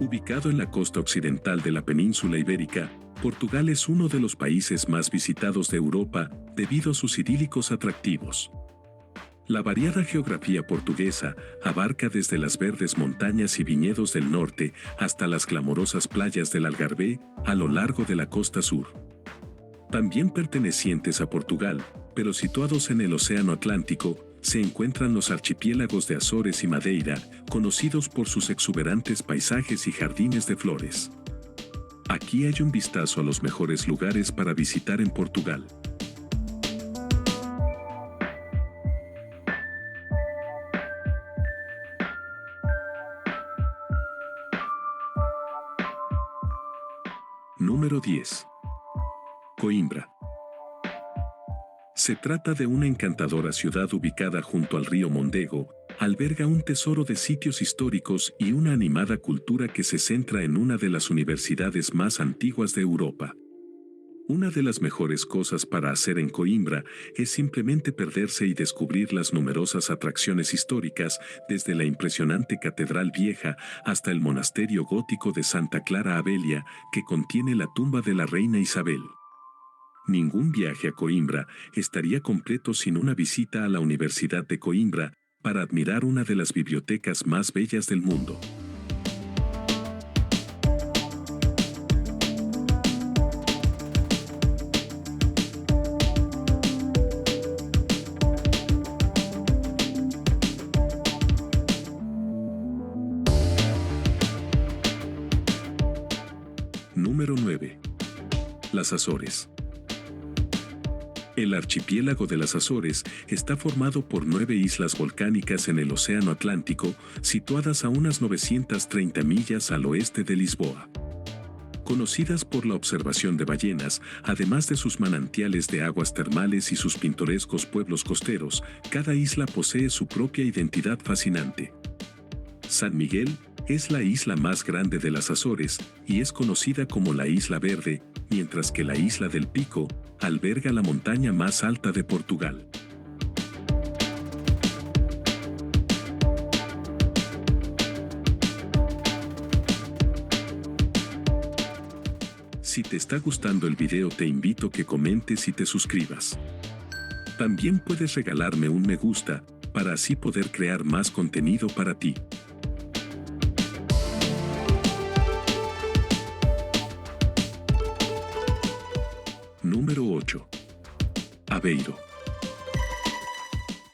Ubicado en la costa occidental de la península ibérica, Portugal es uno de los países más visitados de Europa debido a sus idílicos atractivos. La variada geografía portuguesa abarca desde las verdes montañas y viñedos del norte hasta las clamorosas playas del Algarve a lo largo de la costa sur. También pertenecientes a Portugal, pero situados en el Océano Atlántico, se encuentran los archipiélagos de Azores y Madeira, conocidos por sus exuberantes paisajes y jardines de flores. Aquí hay un vistazo a los mejores lugares para visitar en Portugal. Número 10. Coimbra. Se trata de una encantadora ciudad ubicada junto al río Mondego, alberga un tesoro de sitios históricos y una animada cultura que se centra en una de las universidades más antiguas de Europa. Una de las mejores cosas para hacer en Coimbra es simplemente perderse y descubrir las numerosas atracciones históricas, desde la impresionante Catedral Vieja hasta el monasterio gótico de Santa Clara Abelia, que contiene la tumba de la reina Isabel. Ningún viaje a Coimbra estaría completo sin una visita a la Universidad de Coimbra para admirar una de las bibliotecas más bellas del mundo. Número 9. Las Azores. El archipiélago de las Azores está formado por 9 islas volcánicas en el Océano Atlántico, situadas a unas 930 millas al oeste de Lisboa. Conocidas por la observación de ballenas, además de sus manantiales de aguas termales y sus pintorescos pueblos costeros, cada isla posee su propia identidad fascinante. San Miguel es la isla más grande de las Azores y es conocida como la Isla Verde, mientras que la Isla del Pico alberga la montaña más alta de Portugal. Si te está gustando el video, te invito a que comentes y te suscribas. También puedes regalarme un me gusta para así poder crear más contenido para ti. Número 8. Aveiro.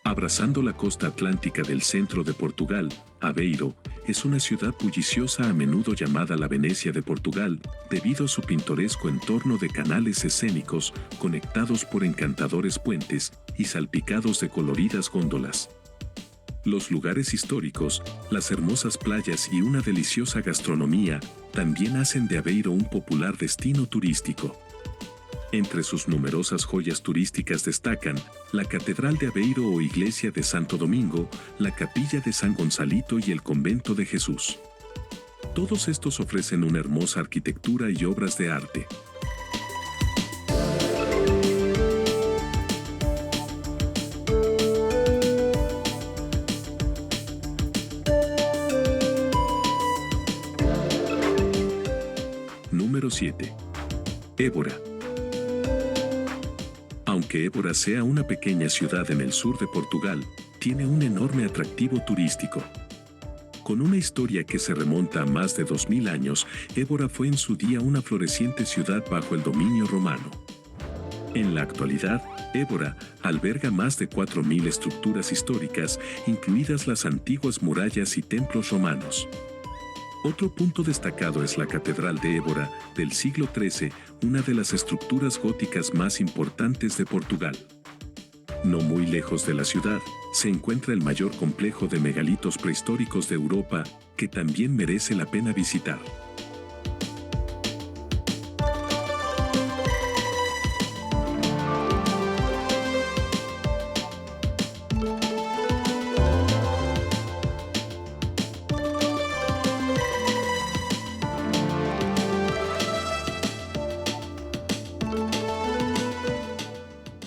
Abrazando la costa atlántica del centro de Portugal, Aveiro es una ciudad bulliciosa, a menudo llamada la Venecia de Portugal, debido a su pintoresco entorno de canales escénicos conectados por encantadores puentes y salpicados de coloridas góndolas. Los lugares históricos, las hermosas playas y una deliciosa gastronomía también hacen de Aveiro un popular destino turístico. Entre sus numerosas joyas turísticas destacan la Catedral de Aveiro o Iglesia de Santo Domingo, la Capilla de San Gonzalito y el Convento de Jesús. Todos estos ofrecen una hermosa arquitectura y obras de arte. Número 7. Évora. Aunque Évora sea una pequeña ciudad en el sur de Portugal, tiene un enorme atractivo turístico. Con una historia que se remonta a más de 2000 años, Évora fue en su día una floreciente ciudad bajo el dominio romano. En la actualidad, Évora alberga más de 4000 estructuras históricas, incluidas las antiguas murallas y templos romanos. Otro punto destacado es la Catedral de Évora, del siglo XIII, una de las estructuras góticas más importantes de Portugal. No muy lejos de la ciudad, se encuentra el mayor complejo de megalitos prehistóricos de Europa, que también merece la pena visitar.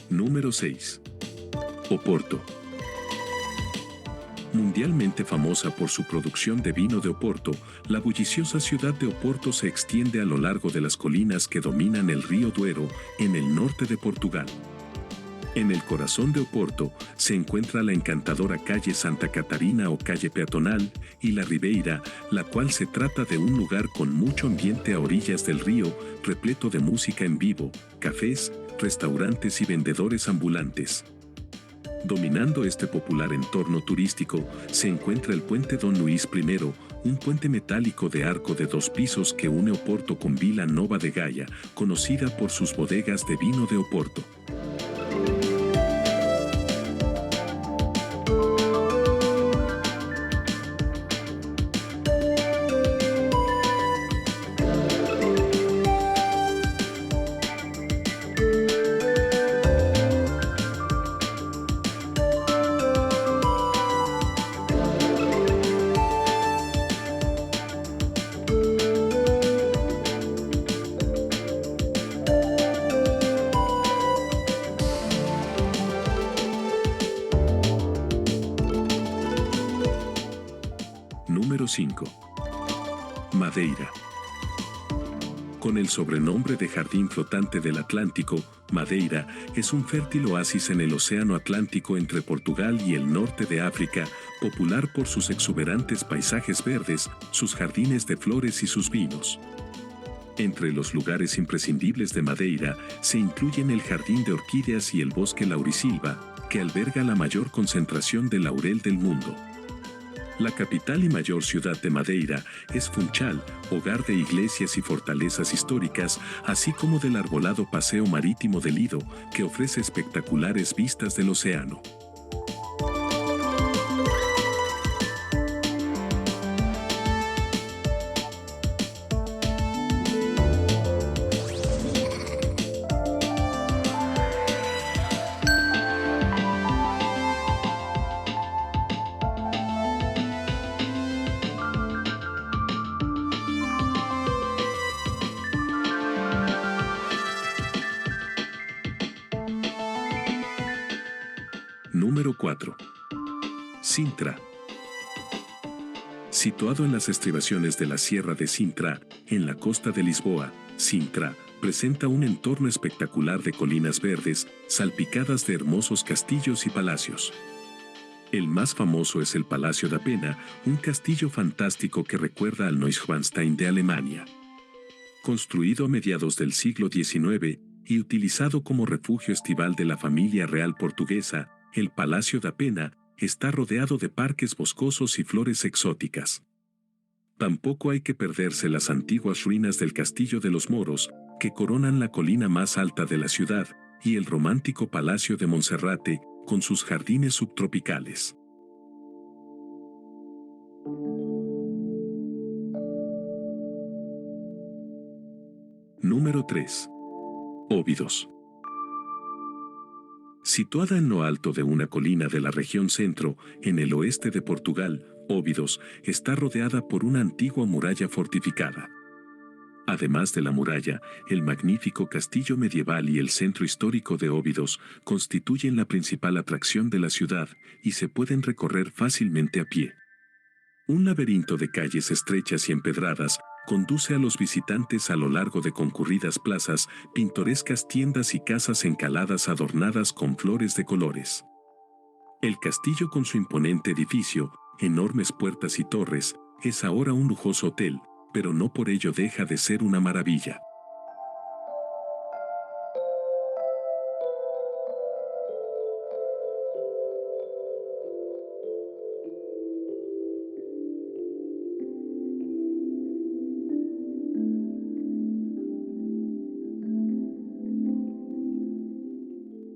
Número 6. Oporto. Mundialmente famosa por su producción de vino de Oporto, la bulliciosa ciudad de Oporto se extiende a lo largo de las colinas que dominan el río Duero, en el norte de Portugal. En el corazón de Oporto se encuentra la encantadora calle Santa Catarina o calle peatonal, y la Ribeira, la cual se trata de un lugar con mucho ambiente a orillas del río, repleto de música en vivo, cafés, restaurantes y vendedores ambulantes. Dominando este popular entorno turístico, se encuentra el Puente Don Luís I, un puente metálico de arco de 2 pisos que une Oporto con Vila Nova de Gaia, conocida por sus bodegas de vino de Oporto. Número 5. Madeira. Con el sobrenombre de Jardín Flotante del Atlántico, Madeira es un fértil oasis en el Océano Atlántico entre Portugal y el norte de África, popular por sus exuberantes paisajes verdes, sus jardines de flores y sus vinos. Entre los lugares imprescindibles de Madeira se incluyen el Jardín de Orquídeas y el Bosque Laurisilva, que alberga la mayor concentración de laurel del mundo. La capital y mayor ciudad de Madeira es Funchal, hogar de iglesias y fortalezas históricas, así como del arbolado paseo marítimo de Lido, que ofrece espectaculares vistas del océano. Número 4. Sintra. Situado en las estribaciones de la Sierra de Sintra, en la costa de Lisboa, Sintra presenta un entorno espectacular de colinas verdes, salpicadas de hermosos castillos y palacios. El más famoso es el Palacio da Pena, un castillo fantástico que recuerda al Neuschwanstein de Alemania. Construido a mediados del siglo XIX y utilizado como refugio estival de la familia real portuguesa, el Palacio da Pena está rodeado de parques boscosos y flores exóticas. Tampoco hay que perderse las antiguas ruinas del Castillo de los Moros, que coronan la colina más alta de la ciudad, y el romántico Palacio de Monserrate, con sus jardines subtropicales. Número 3. Óbidos. Situada en lo alto de una colina de la región centro, en el oeste de Portugal, Óbidos está rodeada por una antigua muralla fortificada. Además de la muralla, el magnífico castillo medieval y el centro histórico de Óbidos constituyen la principal atracción de la ciudad y se pueden recorrer fácilmente a pie. Un laberinto de calles estrechas y empedradas conduce a los visitantes a lo largo de concurridas plazas, pintorescas tiendas y casas encaladas adornadas con flores de colores. El castillo, con su imponente edificio, enormes puertas y torres, es ahora un lujoso hotel, pero no por ello deja de ser una maravilla.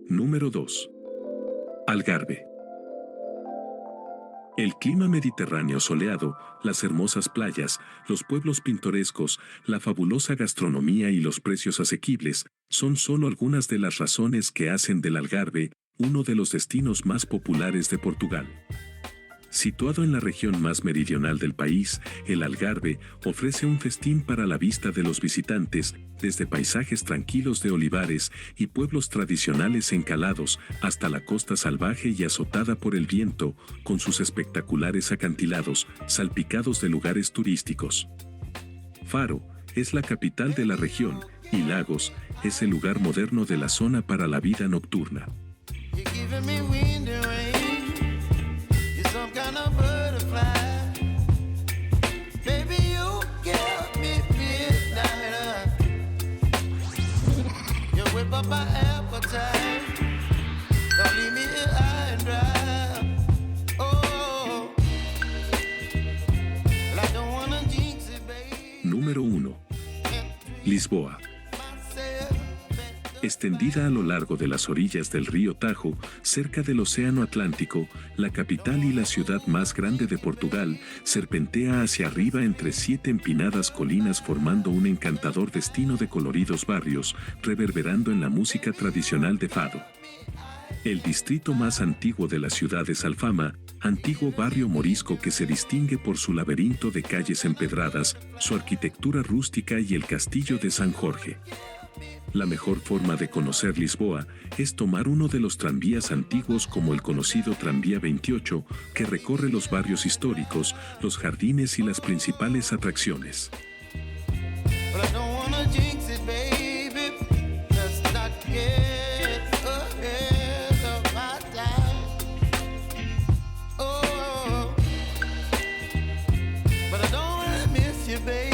Número 2. Algarve. El clima mediterráneo soleado, las hermosas playas, los pueblos pintorescos, la fabulosa gastronomía y los precios asequibles son solo algunas de las razones que hacen del Algarve uno de los destinos más populares de Portugal. Situado en la región más meridional del país, el Algarve ofrece un festín para la vista de los visitantes, desde paisajes tranquilos de olivares y pueblos tradicionales encalados hasta la costa salvaje y azotada por el viento, con sus espectaculares acantilados, salpicados de lugares turísticos. Faro es la capital de la región y Lagos es el lugar moderno de la zona para la vida nocturna. Número 1. Lisboa. Extendida a lo largo de las orillas del río Tajo, cerca del Océano Atlántico, la capital y la ciudad más grande de Portugal serpentea hacia arriba entre 7 empinadas colinas formando un encantador destino de coloridos barrios, reverberando en la música tradicional de Fado. El distrito más antiguo de la ciudad es Alfama, antiguo barrio morisco que se distingue por su laberinto de calles empedradas, su arquitectura rústica y el castillo de San Jorge. La mejor forma de conocer Lisboa es tomar uno de los tranvías antiguos como el conocido Tranvía 28, que recorre los barrios históricos, los jardines y las principales atracciones. Baby.